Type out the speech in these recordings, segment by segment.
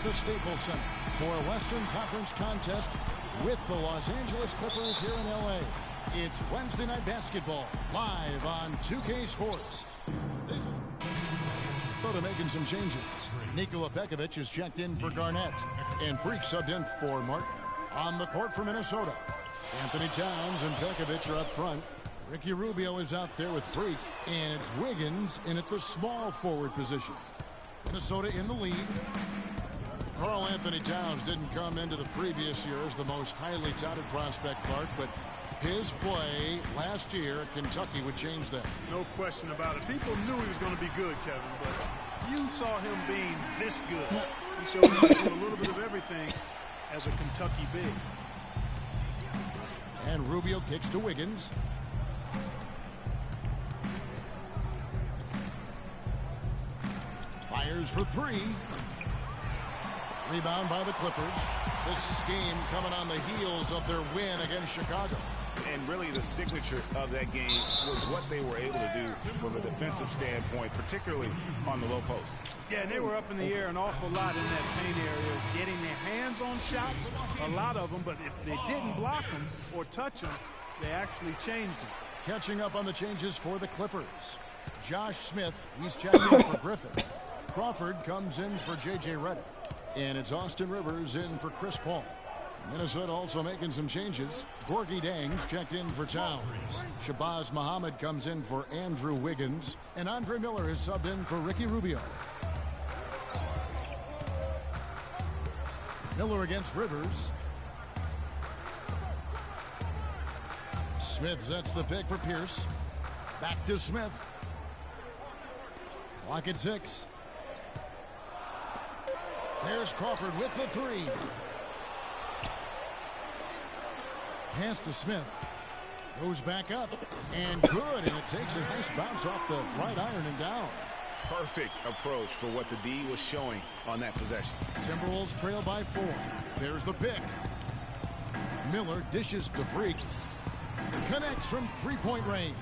at the Staples Center for a Western Conference contest with the Los Angeles Clippers here in L.A. It's Wednesday Night Basketball, live on 2K Sports. Minnesota making some changes. Nikola Pekovic is checked in for Garnett, and Freak subbed in for Martin. On the court for Minnesota, Anthony Towns and Pekovic are up front. Ricky Rubio is out there with Freak, and it's Wiggins in at the small forward position. Minnesota in the lead. Karl Anthony Towns didn't come into the previous year as the most highly touted prospect, Clark, but his play last year at Kentucky would change that. No question about it. People knew he was going to be good, Kevin, but you saw him being this good. He showed he could do a little bit of everything as a Kentucky big. And Rubio kicks to Wiggins. Fires for three. Rebound by the Clippers. This game coming on the heels of their win against Chicago. And really the signature of that game was what they were able to do from a defensive standpoint, particularly on the low post. Yeah, and they were up in the air an awful lot in that paint area, getting their hands on shots, a lot of them, but if they didn't block them or touch them, they actually changed them. Catching up on the changes for the Clippers. Josh Smith, he's checked in for Griffin. Crawford comes in for J.J. Redick. And it's Austin Rivers in for Chris Paul. Minnesota also making some changes. Gorgie Dang's checked in for Towns. Shabazz Muhammad comes in for Andrew Wiggins. And Andre Miller is subbed in for Ricky Rubio. Miller against Rivers. Smith sets the pick for Pierce. Back to Smith. Clock at 6. There's Crawford with the three. Pass to Smith. Goes back up. And good. And it takes a nice bounce off the right iron and down. Perfect approach for what the D was showing on that possession. Timberwolves trail by 4. There's the pick. Miller dishes to Freak. Connects from three-point range.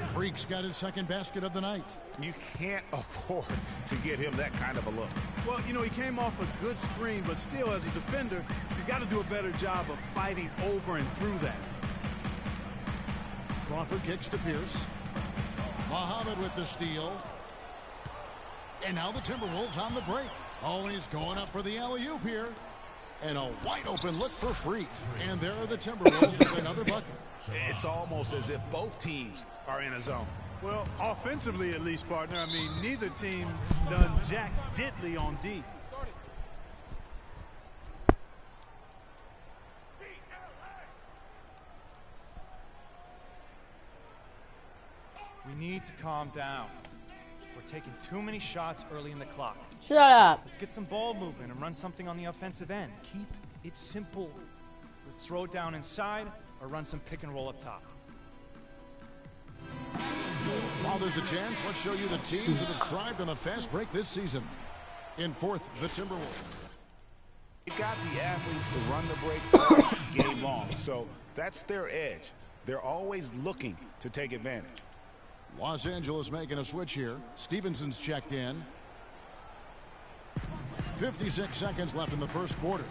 Freak's got his second basket of the night. You can't afford to get him that kind of a look. Well, you know, he came off a good screen, but still, as a defender, you got to do a better job of fighting over and through that. Crawford kicks to Pierce. Muhammad with the steal. And now the Timberwolves on the break. Always going up for the alley-oop here. And a wide-open look for Freak. And there are the Timberwolves with another bucket. It's almost as if both teams are in a zone. Well, offensively at least, partner. I mean, neither team's done jack diddly on D. We need to calm down. We're taking too many shots early in the clock. Shut up. Let's get some ball movement and run something on the offensive end. Keep it simple. Let's throw it down inside or run some pick and roll up top. While there's a chance, let's show you the teams that have thrived on a fast break this season. In fourth, the Timberwolves. You got the athletes to run the break all game long, so that's their edge. They're always looking to take advantage. Los Angeles making a switch here. Stevenson's checked in. 56 seconds left in the first quarter.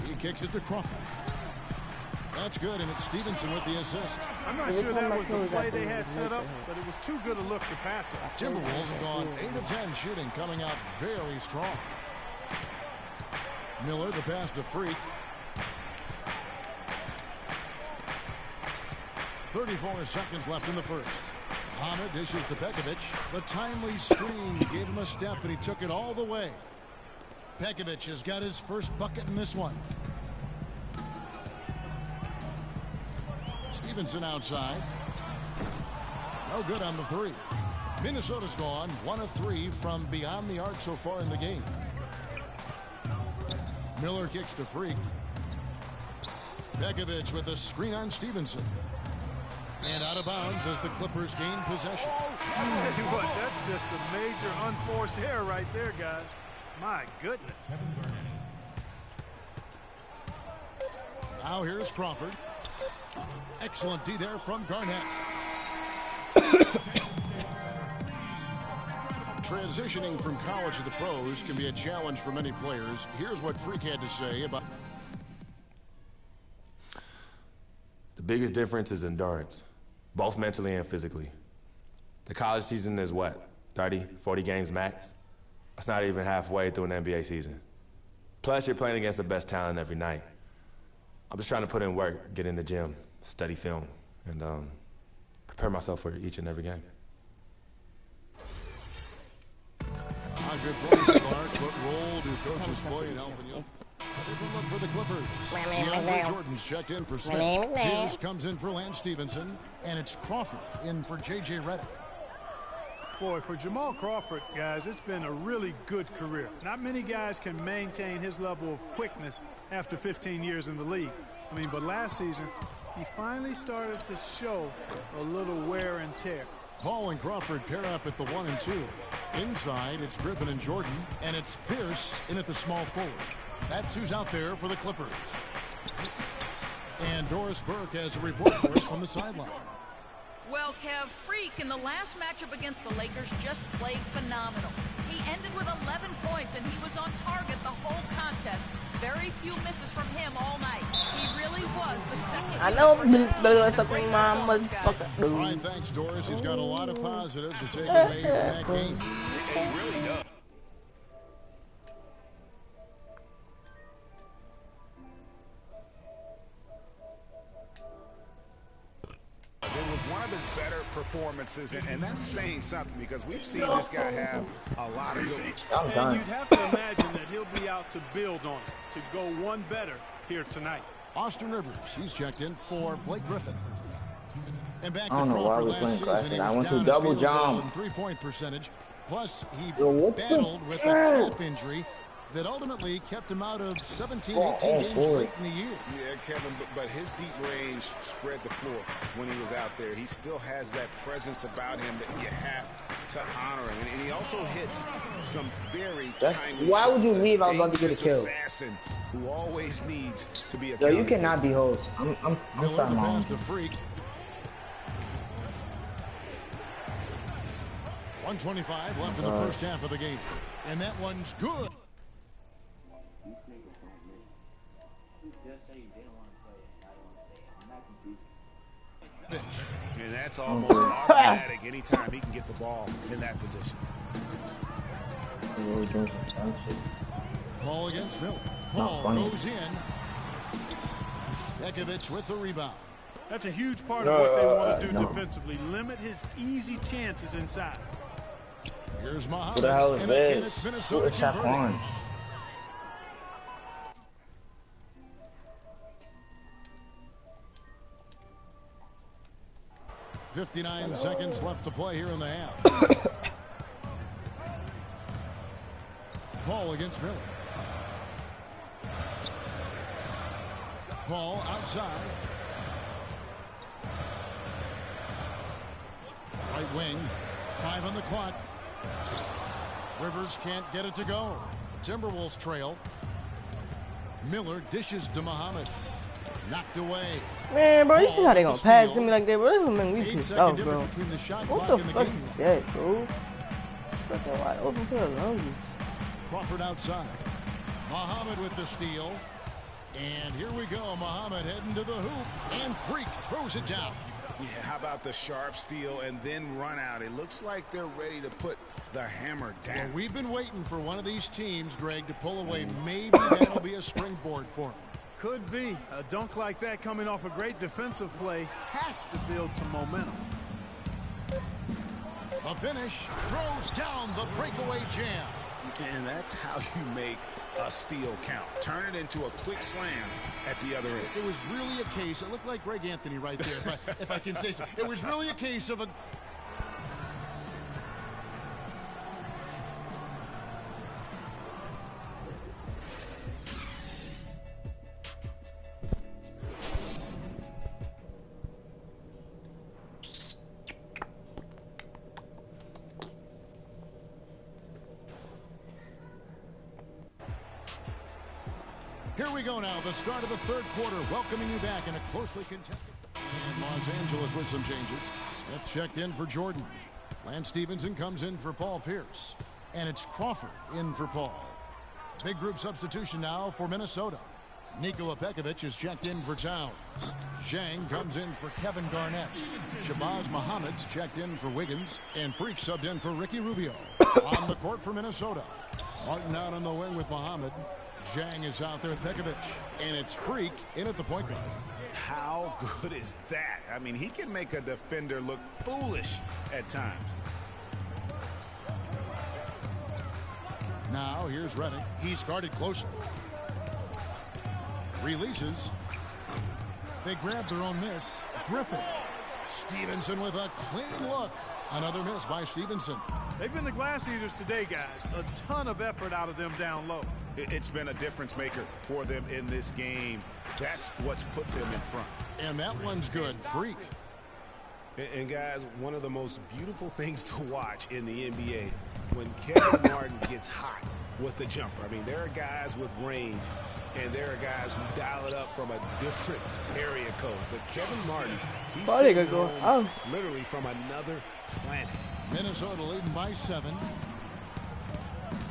He kicks it to Crawford. That's good, and it's Stevenson with the assist. I'm not sure that was the play they had set up, but it was too good a look to pass it. Timberwolves have gone 8 of 10 shooting, coming out very strong. Miller, the pass to Freak. 34 seconds left in the first. Muhammad dishes to Pekovic. The timely screen gave him a step, and he took it all the way. Pekovic has got his first bucket in this one. Stevenson outside. No good on the three. Minnesota's gone 1 of 3 from beyond the arc so far in the game. Miller kicks to Freak. Pekovic with a screen on Stevenson. And out of bounds as the Clippers gain possession. I'll tell you what, that's just a major unforced error right there, guys. My goodness. Now here's Crawford. Excellent D there from Garnett. Transitioning from college to the pros can be a challenge for many players. Here's what Freak had to say about... The biggest difference is endurance, both mentally and physically. The college season is what, 30, 40 games max? That's not even halfway through an NBA season. Plus, you're playing against the best talent every night. I'm just trying to put in work, get in the gym, study film, and prepare myself for each and every game. Good point, Clark. What role do coaches play in helping you? Different look for the Clippers. DeAndre Jordan's checked in for Smith. Pierce comes in for Lance Stevenson, and it's Crawford in for J.J. Redick. Boy, for Jamal Crawford, guys, it's been a really good career. Not many guys can maintain his level of quickness after 15 years in the league. I mean, but last season, he finally started to show a little wear and tear. Paul and Crawford pair up at the 1 and 2. Inside, it's Griffin and Jordan, and it's Pierce in at the small forward. That's who's out there for the Clippers. And Doris Burke has a report for us from the sideline. Well, Kev, Freak in the last matchup against the Lakers just played phenomenal. He ended with 11 points, and he was on target the whole contest. Very few misses from him all night. He really was the second. I know. Brian, thanks, Doris. He's got a lot of positives to take away from that game. He really does. It was one of his better performances, and that's saying something because we've seen this guy have a lot of good ones. And you'd have to imagine that he'll be out to build on it, to go one better here tonight. Austin Rivers, he's checked in for Blake Griffin. And back to I don't know why Crawford we're last playing season, Classic. he I was went to down double at field goal jump. and three-point percentage. Plus, he Yo, battled with a calf injury that ultimately kept him out of 17, 18 games late in the year. Yeah, Kevin, but his deep range spread the floor when he was out there. He still has that presence about him that you have to honor him. And he also hits some very timely why would you shots. leave? I was about to get a kill. Assassin who always needs to be a Yo, you cannot be host. I'm Miller starting the my pass own. to Freak. 1:25 left in the first half of the game. And that one's good. And that's almost automatic anytime he can get the ball in that position. Ball against Miller. Ball goes in. Pekovic with the rebound. That's a huge part of what they want to do defensively. Limit his easy chances inside. Here's Muhammad. Who the hell is and again, this? it's Minnesota converting. On. 59 seconds left to play here in the half. Paul against Miller. Paul outside. Right wing. 5 on the clock. Rivers can't get it to go. The Timberwolves trail. Miller dishes to Muhammad. Knocked away. Man, bro, you see how they gonna pass to me like that, bro? This is something we pissed off, bro. What the fuck is that, bro? Fucking wide open to the lunges. Crawford outside. Muhammad with the steal. And here we go. Muhammad heading to the hoop. And Freak throws it down. Yeah, how about the sharp steal and then run out? It looks like they're ready to put the hammer down. Well, we've been waiting for one of these teams, Greg, to pull away. Maybe that'll be a springboard for them. Could be. A dunk like that coming off a great defensive play has to build some momentum. The finish throws down the breakaway jam. And that's how you make a steal count. Turn it into a quick slam at the other end. It was really a case, it looked like Greg Anthony right there, if I can say so. It was really a case of a... Here we go now, the start of the third quarter, welcoming you back in a closely contested. And Los Angeles with some changes. Smith checked in for Jordan. Lance Stevenson comes in for Paul Pierce. And it's Crawford in for Paul. Big group substitution now for Minnesota. Nikola Pekovic is checked in for Towns. Zhang comes in for Kevin Garnett. Shabazz Muhammad's checked in for Wiggins. And Freak subbed in for Ricky Rubio. On the court for Minnesota. Martin out on the wing with Muhammad. Zhang is out there with Pekovic. And it's Freak in at the point guard. How good is that? I mean, he can make a defender look foolish at times. Now here's Redick. He's guarded closely. Releases. They grab their own miss. Griffin. Stevenson with a clean look. Another miss by Stevenson. They've been the glass eaters today, guys. A ton of effort out of them down low. It's been a difference maker for them in this game. That's what's put them in front. And that one's good. Freak. And guys, one of the most beautiful things to watch in the NBA, when Kevin Martin gets hot with the jumper. I mean, there are guys with range, and there are guys who dial it up from a different area code. But Kevin Martin, he's literally from another planet. Minnesota leading by 7.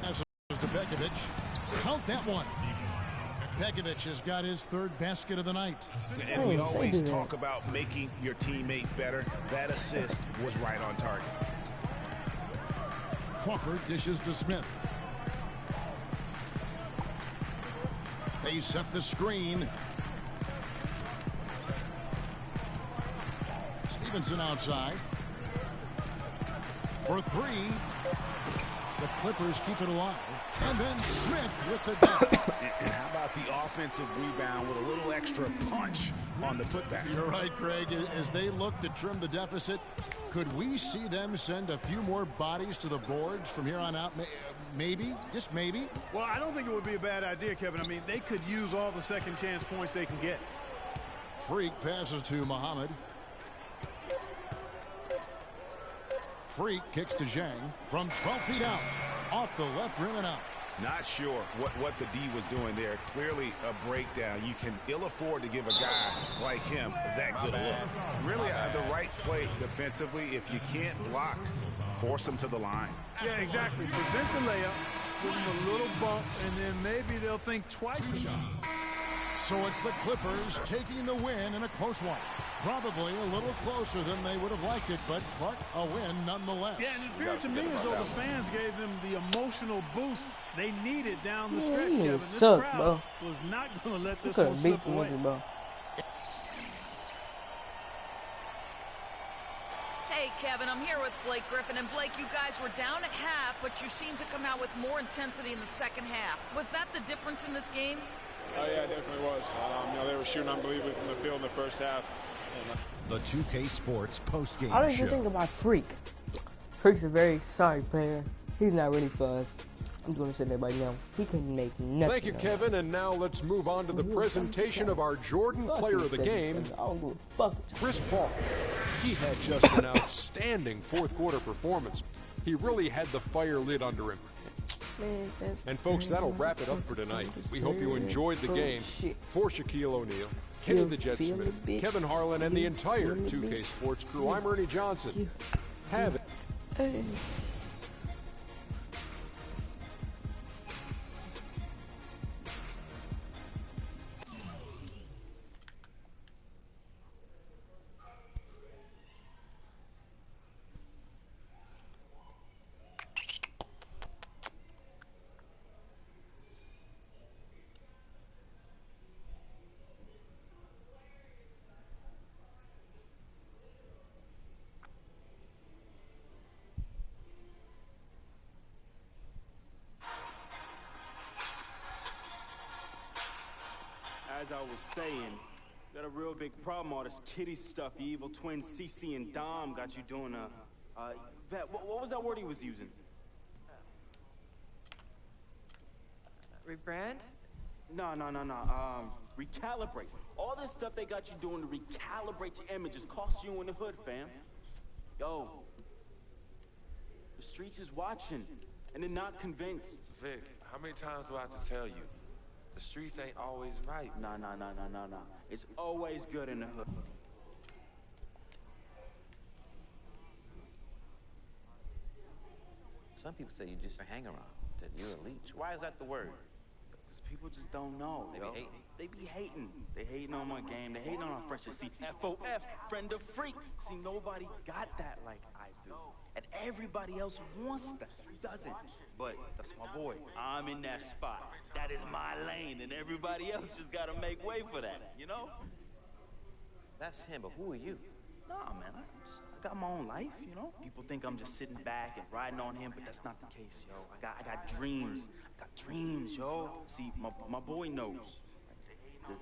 As to Pekovic. Count that one. Pekovic has got his third basket of the night. And we always talk about making your teammate better. That assist was right on target. Crawford dishes to Smith. They set the screen. Stevenson outside. For 3. The Clippers keep it alive. And then Smith with the dunk. And how about the offensive rebound with a little extra punch on the putback? You're right, Greg. As they look to trim the deficit, could we see them send a few more bodies to the boards from here on out? Maybe, just maybe. Well, I don't think it would be a bad idea, Kevin. I mean, they could use all the second chance points they can get. Freak passes to Muhammad. Freak kicks to Zhang from 12 feet out. Off the left rim and out. Not sure what the D was doing there. Clearly a breakdown. You can ill afford to give a guy like him that good a look. Really the right play defensively. If you can't block, force him to the line. Yeah, exactly. Prevent the layup, give him a little bump, and then maybe they'll think twice about it. So it's the Clippers taking the win in a close one. Probably a little closer than they would have liked it, but Clark, a win nonetheless. Yeah, and it appeared to me as though the fans gave them the emotional boost they needed down the stretch, Kevin. This crowd was not going to let this one slip away. Hey, Kevin, I'm here with Blake Griffin. And Blake, you guys were down at half, but you seemed to come out with more intensity in the second half. Was that the difference in this game? Oh, yeah, it definitely was. They were shooting unbelievably from the field in the first half. The 2K Sports postgame show. How did you think about Freak? Freak's a very sorry player. He's not really for us. I'm going to say that right now. He couldn't make nothing. Thank you, Kevin. And now let's move on to the presentation of our Jordan Player of the Game, Chris Paul. He had just an outstanding fourth-quarter performance. He really had the fire lit under him. And folks, that'll wrap it up for tonight. We hope you enjoyed the game. For Shaquille O'Neal, Kenny the Jet Smith, Kevin Harlan, and the entire 2K Sports crew, I'm Ernie Johnson. Have it. As I was saying, got a real big problem, all this kitty stuff. Your evil twins, CC and Dom, got you doing Vet, what was that word he was using? Rebrand? No. Recalibrate. All this stuff they got you doing to recalibrate your images cost you in the hood, fam. Yo, the streets is watching, and they're not convinced. Vic, how many times do I have to tell you? The streets ain't always right. Nah. It's always good in the hood. Some people say you just a hang-around, that you're a leech. Why is that the word? Because people just don't know. They be hating. They be hating. They hating on my game. They hating on our friendship. See, FOF, friend of freak. See, nobody got that like I do. And everybody else wants that. Doesn't. But that's my boy. I'm in that spot. That is my lane. And everybody else just got to make way for that, you know? That's him, but who are you? Nah, man. I got my own life, you know? People think I'm just sitting back and riding on him, but that's not the case, yo. I got dreams. I got dreams, yo. See, my boy knows.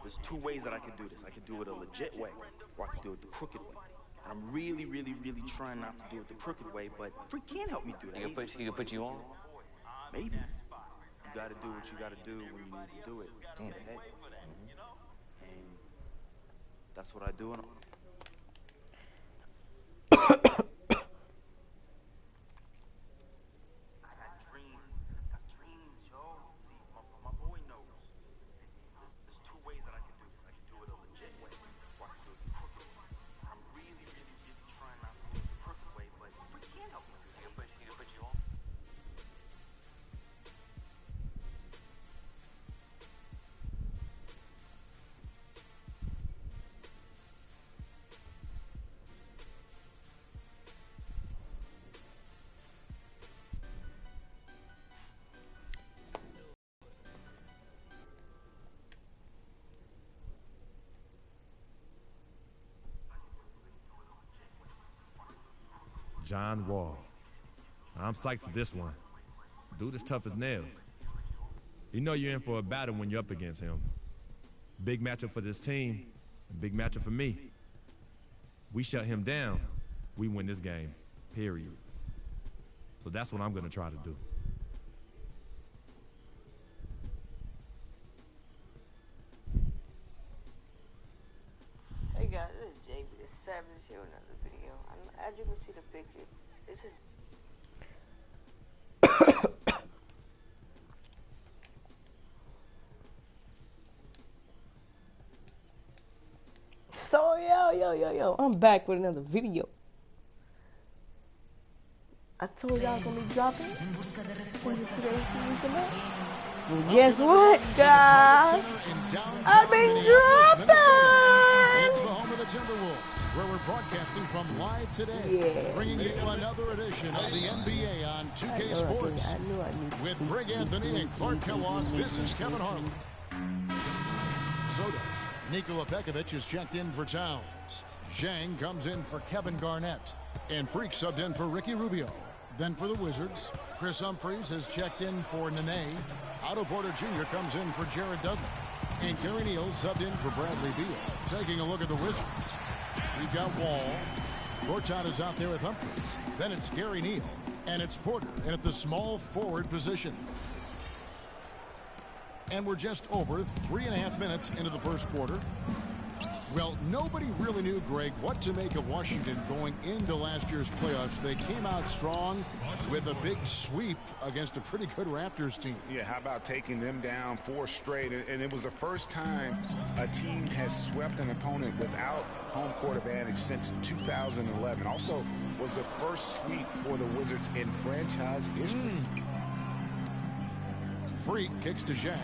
There's two ways that I can do this. I can do it a legit way, or I can do it the crooked way. And I'm really, really, really trying not to do it the crooked way, but Freak can't help me do that. He can put you on? Maybe. You gotta do what you gotta do when you need to do it. Get ahead. And that's what I do. John Wall. I'm psyched for this one. Dude is tough as nails. You know you're in for a battle when you're up against him. Big matchup for this team, and big matchup for me. We shut him down, we win this game, period. So that's what I'm gonna try to do. Hey guys, this is JB the Savage here with another video. As you can see the picture, this is so yo, I'm back with another video. I told y'all gonna be dropping. So guess what, guys? I've been dropping. It's the home of the Timberwolves, where we're broadcasting from live today, bringing you another edition of the NBA on 2K Sports. With Greg Anthony and Clark Kellogg, this is Kevin Harlan. Soda. Nikola Pekovic is checked in for Towns. Zhang comes in for Kevin Garnett. And Freak subbed in for Ricky Rubio. Then for the Wizards, Chris Humphries has checked in for Nene. Otto Porter Jr. comes in for Jared Dudley. And Gary Neal subbed in for Bradley Beal. Taking a look at the Wizards, we've got Wall. Gortat is out there with Humphries. Then it's Gary Neal. And it's Porter in at the small forward position. And we're just over 3.5 minutes into the first quarter. Well, nobody really knew, Greg, what to make of Washington going into last year's playoffs. They came out strong with a big sweep against a pretty good Raptors team. Yeah, how about taking them down 4 straight? And it was the first time a team has swept an opponent without home court advantage since 2011. Also was the first sweep for the Wizards in franchise history. Freak kicks to Zhang.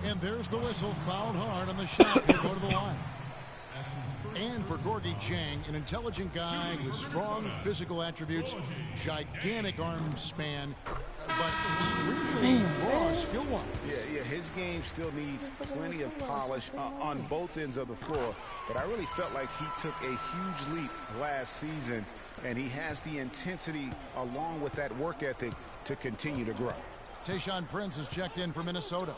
And there's the whistle, fouled hard on the shot. He'll go to the line. And for Gorgie Zhang, an intelligent guy with strong physical attributes, gigantic arm span, but extremely raw skill-wise. Yeah, his game still needs plenty of polish on both ends of the floor, but I really felt like he took a huge leap last season, and he has the intensity along with that work ethic to continue to grow. Tayshaun Prince is checked in for Minnesota.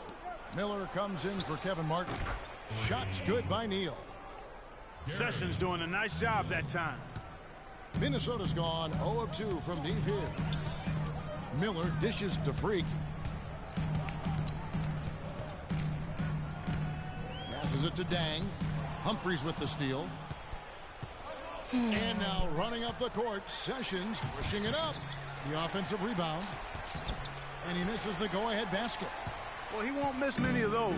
Miller comes in for Kevin Martin. Shots good by Neal. Sessions doing a nice job that time. Minnesota's gone 0 of 2 from deep here. Miller dishes to Freak. Passes it to Dang. Humphries with the steal. And now running up the court, Sessions pushing it up. The offensive rebound. And he misses the go-ahead basket. Well, he won't miss many of those,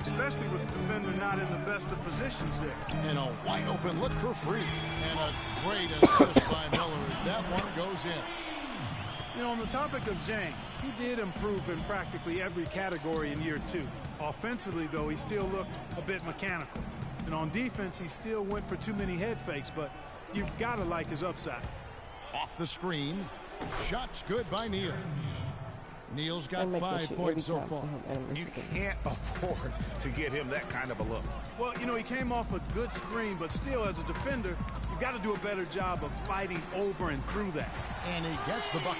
especially with the defender not in the best of positions there. And a wide open look for Freak. And a great assist by Miller as that one goes in. You know, on the topic of Zhang, he did improve in practically every category in year 2. Offensively, though, he still looked a bit mechanical. And on defense, he still went for too many head fakes, but you've got to like his upside. Off the screen. Shots good by Neal. Neal's got 5 points so far. You can't afford to get him that kind of a look. Well, you know, he came off a good screen, but still, as a defender, you've got to do a better job of fighting over and through that. And he gets the bucket.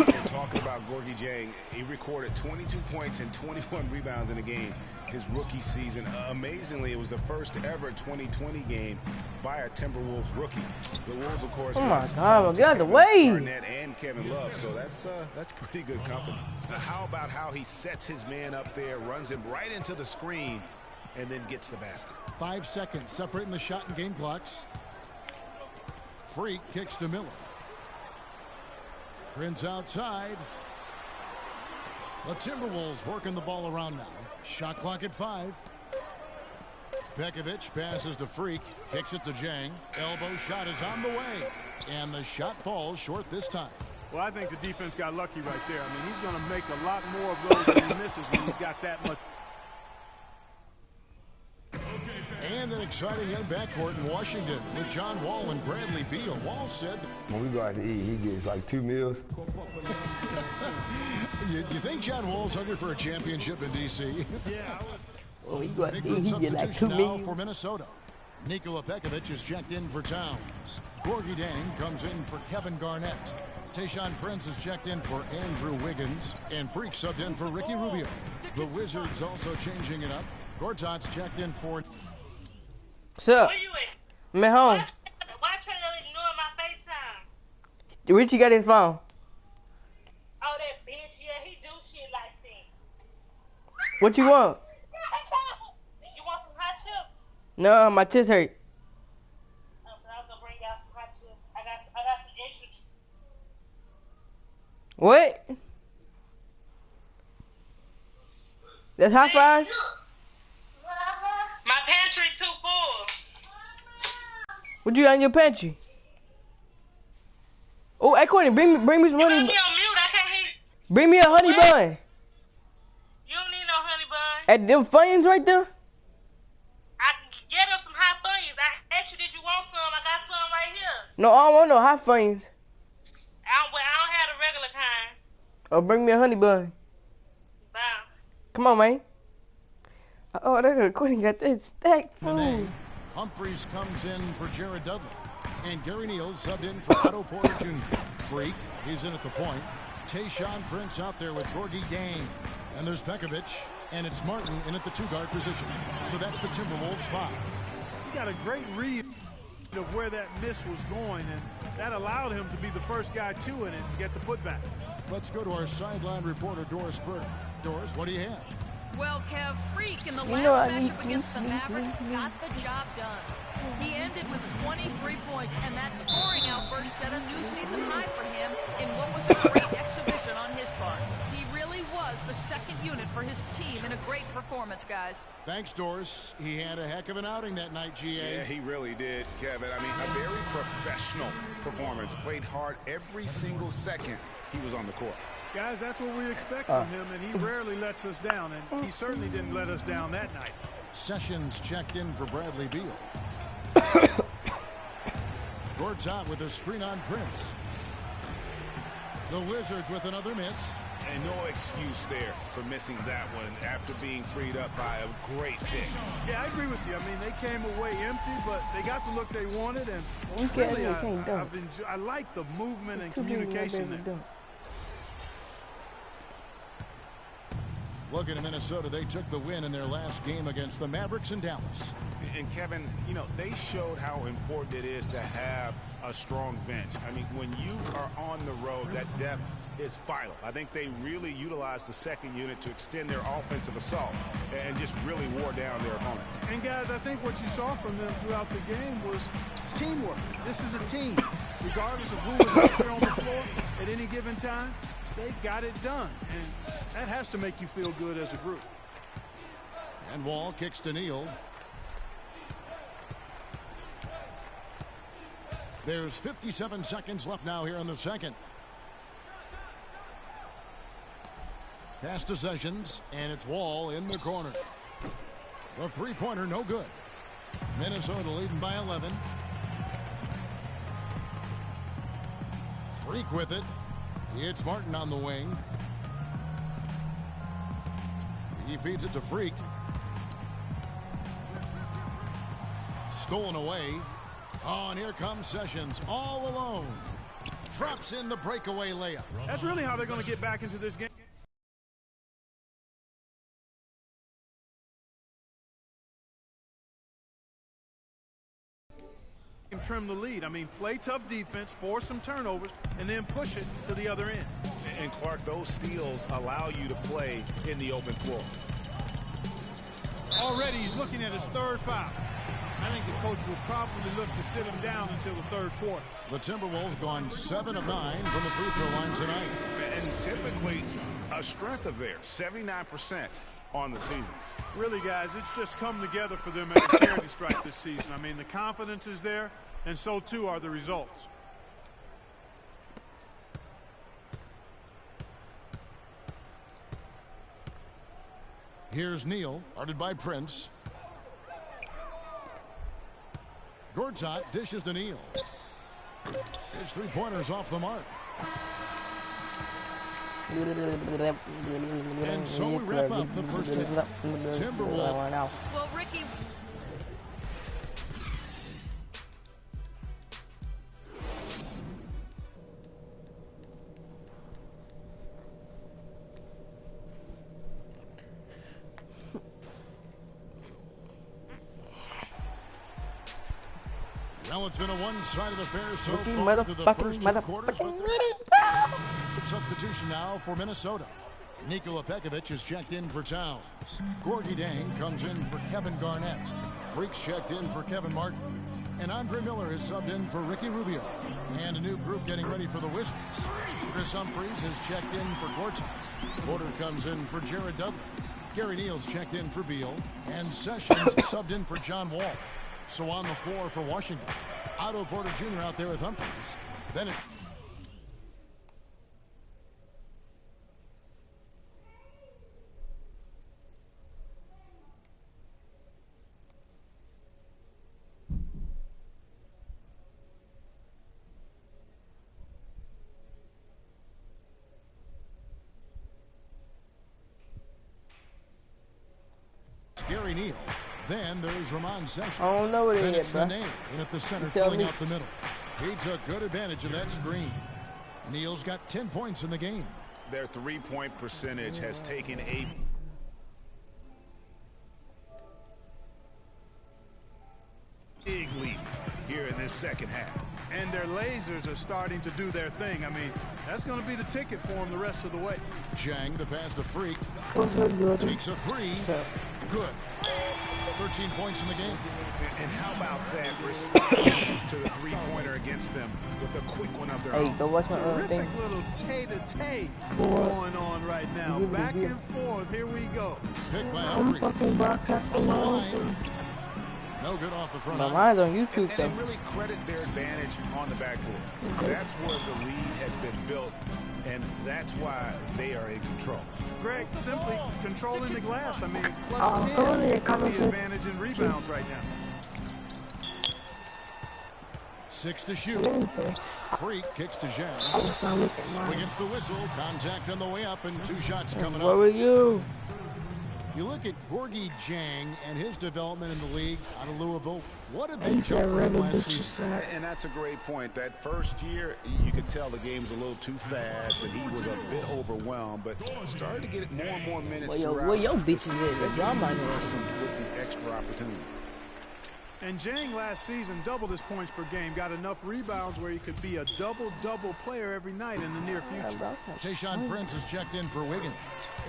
You're talking about Gorgui Dieng. He recorded 22 points and 21 rebounds in the game his rookie season. Amazingly, it was the first ever 2020 game by a Timberwolves rookie. The Wolves, of course, oh my God, get out of the way. Garnett and Kevin Love, so that's pretty good company. Now, how about how he sets his man up there, runs him right into the screen, and then gets the basket. 5 seconds separating the shot and game clocks. Freak kicks to Miller. Prince outside. The Timberwolves working the ball around now. Shot clock at 5. Pekovic passes to Freak. Kicks it to Dieng. Elbow shot is on the way. And the shot falls short this time. Well, I think the defense got lucky right there. I mean, he's going to make a lot more of those than he misses when he's got that much. And an exciting young backcourt in Washington with John Wall and Bradley Beal. Wall said, when we go out to eat, he gets like 2 meals. you think John Wall's hungry for a championship in D.C.? Yeah. Well, he got Big he group get like 2 substitution now meals. for Minnesota. Nikola Pekovic is checked in for Towns. Gorgui Dieng comes in for Kevin Garnett. Tayshaun Prince is checked in for Andrew Wiggins. And Freak subbed in for Ricky Rubio. The Wizards also changing it up. Gortat's checked in for... What's up? Where you at? I'm at home. Why trying to ignore my FaceTime? Richie got his phone. Oh, that bitch, yeah, he do shit like that. What you want? You want some hot chips? No, my chest hurt. Oh, but I was gonna bring y'all some hot chips. I got some extra. What? That's hot fries? My pantry too full. What you got in your pantry? Oh, hey, Courtney, bring me some honey. You got me on mute, I can't hear you. Bring me a honey bun. You don't need no honey bun. At them Funyuns right there? I can get us some hot Funyuns. I asked you, did you want some? I got some right here. No, I don't want no hot Funyuns. I don't have the regular kind. Oh, bring me a honey bun. Bye. Come on, man. Oh, that Courtney got that stacked food. Humphreys comes in for Jared Dudley. And Gary Neal subbed in for Otto Porter Jr. Freak, he's in at the point. Tayshaun Prince out there with Gorgui Dieng. And there's Pekovic. And it's Martin in at the 2-guard position. So that's the Timberwolves 5. He got a great read of where that miss was going, and that allowed him to be the first guy to it and get the putback. Let's go to our sideline reporter, Doris Burke. Doris, what do you have? Well, Kev, Freak in the last matchup against the Mavericks got the job done. He ended with 23 points, and that scoring outburst set a new season high for him in what was a great exhibition on his part. He really was the second unit for his team in a great performance, guys. Thanks, Doris. He had a heck of an outing that night, GA. Yeah, he really did, Kevin. I mean, a very professional performance. Played hard every single second he was on the court. Guys, that's what we expect from him, and he rarely lets us down, and he certainly didn't let us down that night. Sessions checked in for Bradley Beal. Gort's out with a screen on Prince. The Wizards with another miss. And no excuse there for missing that one after being freed up by a great pick. Yeah, I agree with you. I mean, they came away empty, but they got the look they wanted, and really, I like the movement and communication there. Looking at Minnesota, they took the win in their last game against the Mavericks in Dallas. And Kevin, you know, they showed how important it is to have a strong bench. I mean, when you are on the road, that depth is vital. I think they really utilized the second unit to extend their offensive assault and just really wore down their opponent. And guys, I think what you saw from them throughout the game was teamwork. This is a team. Regardless of who was out there on the floor at any given time, they got it done. And that has to make you feel good as a group. And Wall kicks to Neal. There's 57 seconds left now here in the second. Pass to Sessions, and it's Wall in the corner. The three-pointer, no good. Minnesota leading by 11. Freak with it. It's Martin on the wing. He feeds it to Freak. Stolen away. Oh, and here comes Sessions all alone. Drops in the breakaway layup. That's really how they're going to get back into this game. Trim the lead. I mean, play tough defense, force some turnovers, and then push it to the other end. And Clark, those steals allow you to play in the open floor. Already he's looking at his third foul. I think the coach will probably look to sit him down until the third quarter. The Timberwolves gone 7 of 9 from the free throw line tonight. And typically a strength of theirs, 79% on the season. Really, guys, it's just come together for them at the charity stripe this season. I mean, the confidence is there, and so too are the results. Here's Neal, guarded by Prince. Gortat dishes to Neal. His three-pointer's off the mark. And so we wrap up the first half. Timberwolves. Well, Ricky. Well, it's been a one-sided affair so far through the first two quarters, but substitution now for Minnesota. Nikola Pekovic is checked in for Towns. Gorgie Dang comes in for Kevin Garnett. Freak's checked in for Kevin Martin. And Andre Miller is subbed in for Ricky Rubio. And a new group getting ready for the Wizards. Chris Humphries has checked in for Gortat. Porter comes in for Jared Dudley. Gary Neal's checked in for Beal. And Sessions subbed in for John Wall. So on the floor for Washington, Otto Porter Jr. out there with Humphries. Then it's Gary Neal. Then there's Ramon Sessions. I don't know what it is, bro. Name in at the center, filling out the middle. He took good advantage of that screen. Neal's got 10 points in the game. Their three-point percentage has taken a big leap here in this second half. And their lasers are starting to do their thing. I mean, that's going to be the ticket for them the rest of the way. Zhang, the pass to Freak. Takes a three. Good. 13 points in the game. And how about that responding to the three-pointer against them with a quick one of their own. Go watch my Terrific little tay-to-tay going on right now. Back and forth. Here we go. Picked by Humphries. On the line. No good off the front. My line's on YouTube, though. And really credit their advantage on the backboard. That's where the lead has been built, and that's why they are in control. Greg, simply controlling the glass. I mean, plus 10 is the advantage in rebounds right now. 6 to shoot. Freak kicks to Zhang. Swing gets the whistle. Contact on the way up, and 2 shots coming up. Where were you? You look at Gorgie Dang and his development in the league out of Louisville. What a big jump for him last season. And that's a great point. That first year, you could tell the game was a little too fast, and he was a bit overwhelmed, but started to get more and more minutes throughout. Where your bitches is? Y'all might know. Some extra opportunity. And Zhang last season doubled his points per game, got enough rebounds where he could be a double-double player every night in the near future. Tayshaun Prince is checked in for Wiggins.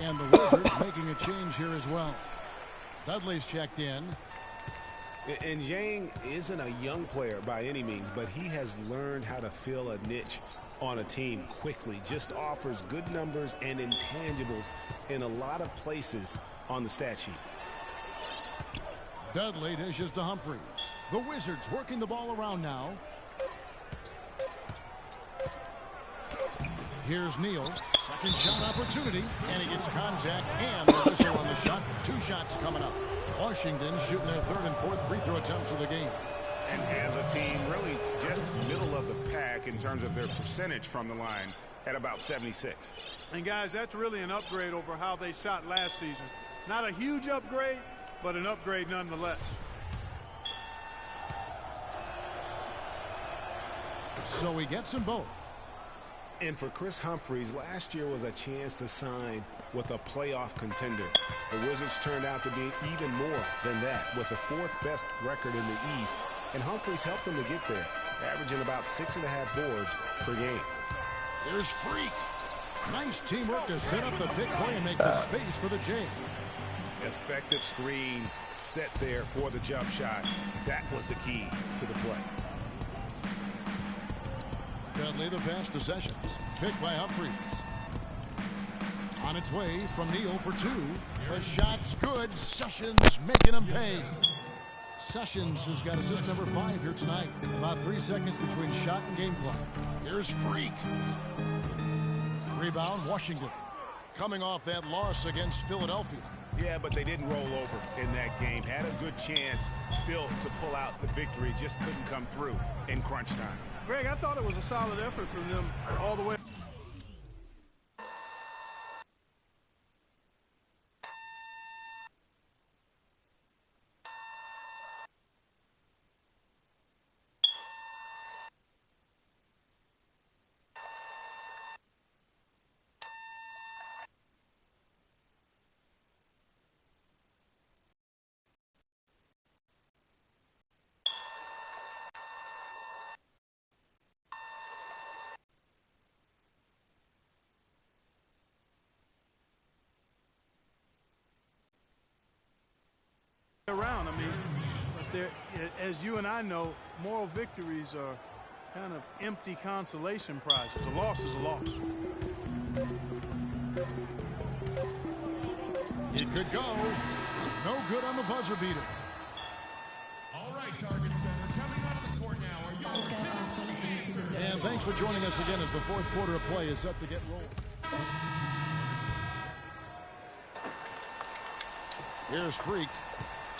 And the Wizards making a change here as well. Dudley's checked in. And Zhang isn't a young player by any means, but he has learned how to fill a niche on a team quickly. Just offers good numbers and intangibles in a lot of places on the stat sheet. Dudley dishes to Humphries. The Wizards working the ball around now. Here's Neal. Second shot opportunity, and he gets contact and the whistle on the shot. 2 shots coming up. Washington shooting their 3rd and 4th free throw attempts of the game. And as a team, really just middle of the pack in terms of their percentage from the line at about 76. And guys, that's really an upgrade over how they shot last season. Not a huge upgrade, but an upgrade nonetheless. So he gets them both. And for Chris Humphries, last year was a chance to sign with a playoff contender. The Wizards turned out to be even more than that, with the 4th best record in the East. And Humphries helped them to get there, averaging about 6.5 boards per game. There's Freak. Nice teamwork to set up the big play and make the space for the J. Effective screen set there for the jump shot. That was the key to the play. Dudley the pass to Sessions. Picked by Humphries. On its way from Neal for 2. The shot's good. Sessions making him pay. Sessions has got assist number 5 here tonight. About 3 seconds between shot and game clock. Here's Freak. Rebound, Washington. Coming off that loss against Philadelphia. Yeah, but they didn't roll over in that game. Had a good chance still to pull out the victory. Just couldn't come through in crunch time. Greg, I thought it was a solid effort from them all the way. Around, I mean, but there, as you and I know, moral victories are kind of empty consolation prizes. A loss is a loss. It could go. No good on the buzzer beater. All right, target center, coming out of the court now. Are you and thanks for joining us again as the 4th quarter of play is set to get rolling. Here's Freak.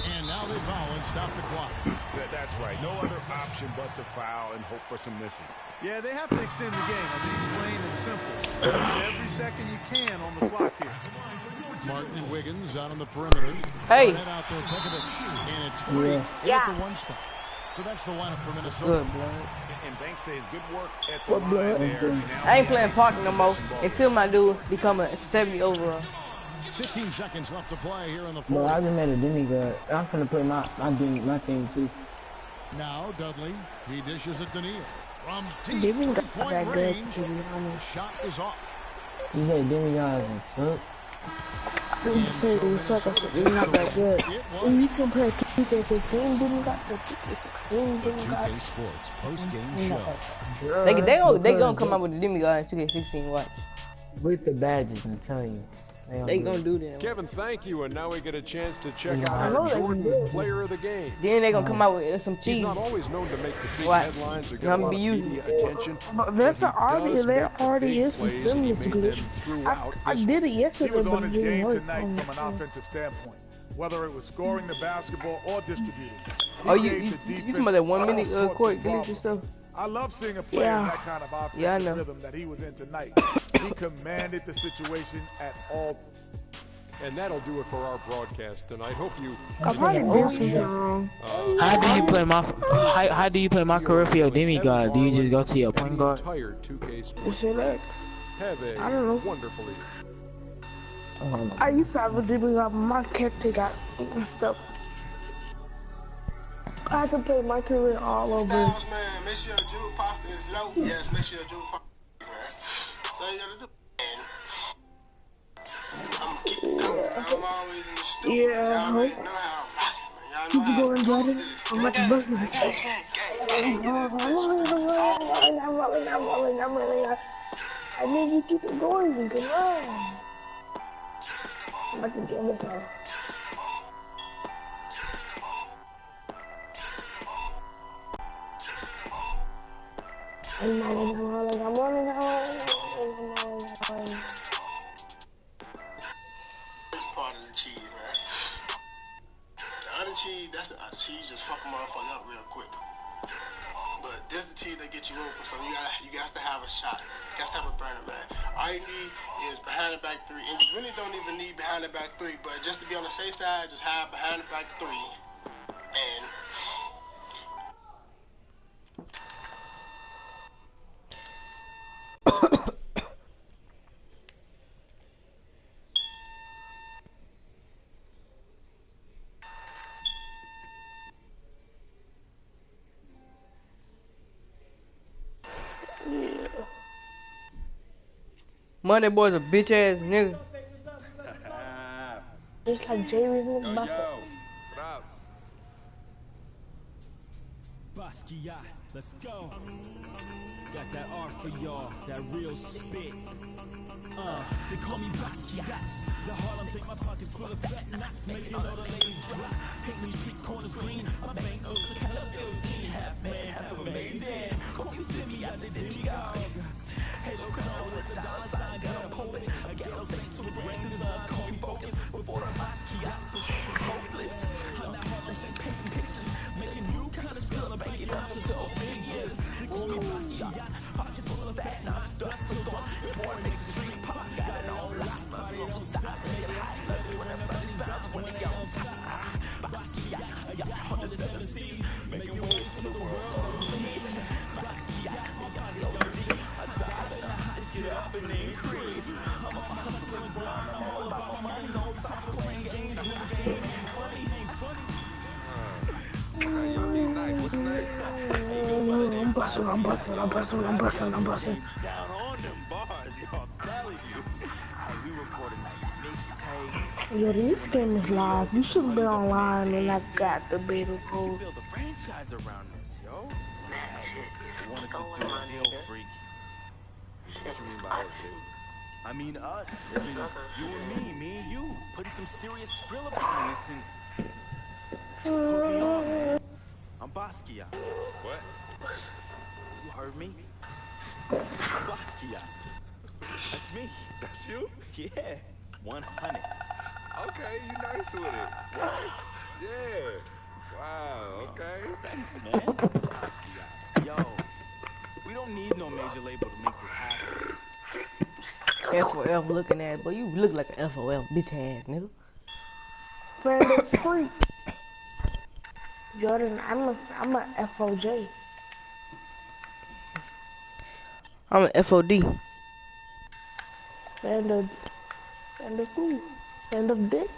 And now they foul and stop the clock. That's right. No other option but to foul and hope for some misses. Yeah, they have to extend the game. I mean, it's plain and simple. Use every second you can on the clock here. Martin and Wiggins out on the perimeter. Hey. Out there, and it's Freak at the 1 spot. So that's the lineup for Minnesota. Good, blood. And thanks to his good work at the line there. I ain't playing park no more. Until my dude become a 70 overall. 15 seconds left to play here in the 4th. Bro, I just made a demigod. I'm finna play my thing too. Now Dudley, he dishes it to Neal. From deep Demigod three-point that range, good, to be the honest. shot is off. You say demigods and suck? I didn't say they suck, I said they're not that good. When you compare 2K15 demigod to 2K16 demigod. 2K Sports post-game show. They gonna come out with the demigod in 2K16, watch. With the badges, I'm telling you. They gonna do that. Kevin, thank you, and now we get a chance to check Yeah, I out know our they Jordan can do it. player of the game. Then they gonna come out with some cheese. He's not always known to make the big What? headlines or get You a want lot me of to use media it? attention. But that's but an he already, does that make the already big is the plays, and he stimulus made them glitch. throughout I this did it one. yesterday, He was but on it his didn't game work. tonight from an offensive standpoint, whether it was scoring the basketball or distributing. Oh, you talking about that 1 minute court glitch and stuff? I love seeing a player in that kind of offensive rhythm that he was in tonight. He commanded the situation at all. And that'll do it for our broadcast tonight. Hope you. I probably did something wrong. How do you play my how do you play my career for your demigod? Do you just go to your point guard? Entire 2K Sports You see that? have a I don't know. wonderful evening. I used to have a demigod, but my character got messed up. I had to play my career all over. Man, make sure your jewel pasta is low. Yes, make sure your jewel pasta is low. That's all you gotta do. I'm keep it coming. I'm always in the studio. Yeah, Y'all already know how I rock it, man. Y'all know keep how going, brother. I'm at the bus with this thing. I'm rolling. I need you to keep it going. Come on. I'm about to get this off. I'm rolling. motherfucker up real quick. But this is the cheese that gets you open, so you got to have a shot. You got to have a burner, man. All you need is behind the back three, and you really don't even need behind the back three, but just to be on the safe side, just have behind the back three, and Monday boy's a bitch ass nigga. Just like Jerry in the buckets. What up? Basquiat, let's go. Got that R for y'all, that real spit. They call me Basquiat. The Harlem take my pockets full of fat knots, making all the ladies drop. Paint me street corners green. My bank goes to Calabasas scene. Half man, half amazing. Call me Simmy out the demigod. Halo crown with the dollar sign, got a poet. A ghetto saints with ring designs, call me focus. Before the Basquiat, the stress is hopeless. I'm not Harlem, ain't painting pictures. Making new kind of skill, banking up to 12 figures. They call me Basquiat, pockets full of fat knots, dust to dawn. Before it makes the street pop, got it on lock. Money don't stop, make it hot. Love it when everybody's bounce when they go on top. Basquiat, I got 107 C's, making waves to the world. Basquiat, my body go deep. I dive in the heights, get up and increase. I'm on my hustle and grind, I'm all about my money. No time for playing games, when the game ain't funny, ain't funny. Yo, be nice. What's nice? I'm busting. Down on them bars, yo, I'm telling you. Hey, we record a nice mixtape. Yo, this game is live. You should be online and I got the beta code. Build a franchise around this, yo. I want us to do a deal, freak. What you mean by us, dude? I mean us, as in you and me and you, putting some serious Skrilla behind this and put me on, man. I'm Basquiat. What? You heard me? Basquiat. That's me. That's you? Yeah, 100. Okay, you nice with it. What? Yeah. Wow, okay. Thanks, man. Basquiat. Yo, we don't need no major label to make this happen. FOF looking at it, but you look like an FOF bitch ass nigga. Friend of freak. Jordan, I'm a FOJ. I'm an FOD. Friend of who? Friend of dick?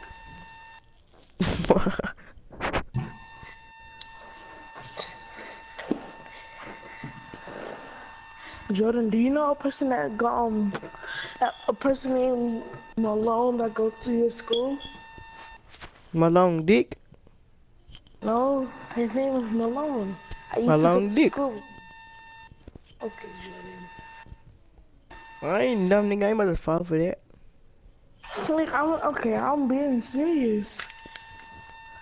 Jordan, do you know a person that a person named Malone that goes to your school? Malone Dick? No, his name is Malone. Malone Dick. School. Okay, Jordan. I ain't dumb nigga, I ain't about to fall for that. Like, I'm being serious.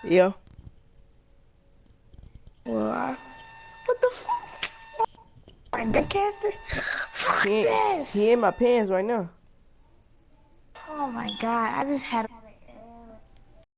Yeah. Well, what the fuck? The character? Fuck this! He in my pants right now. Oh my god, I just had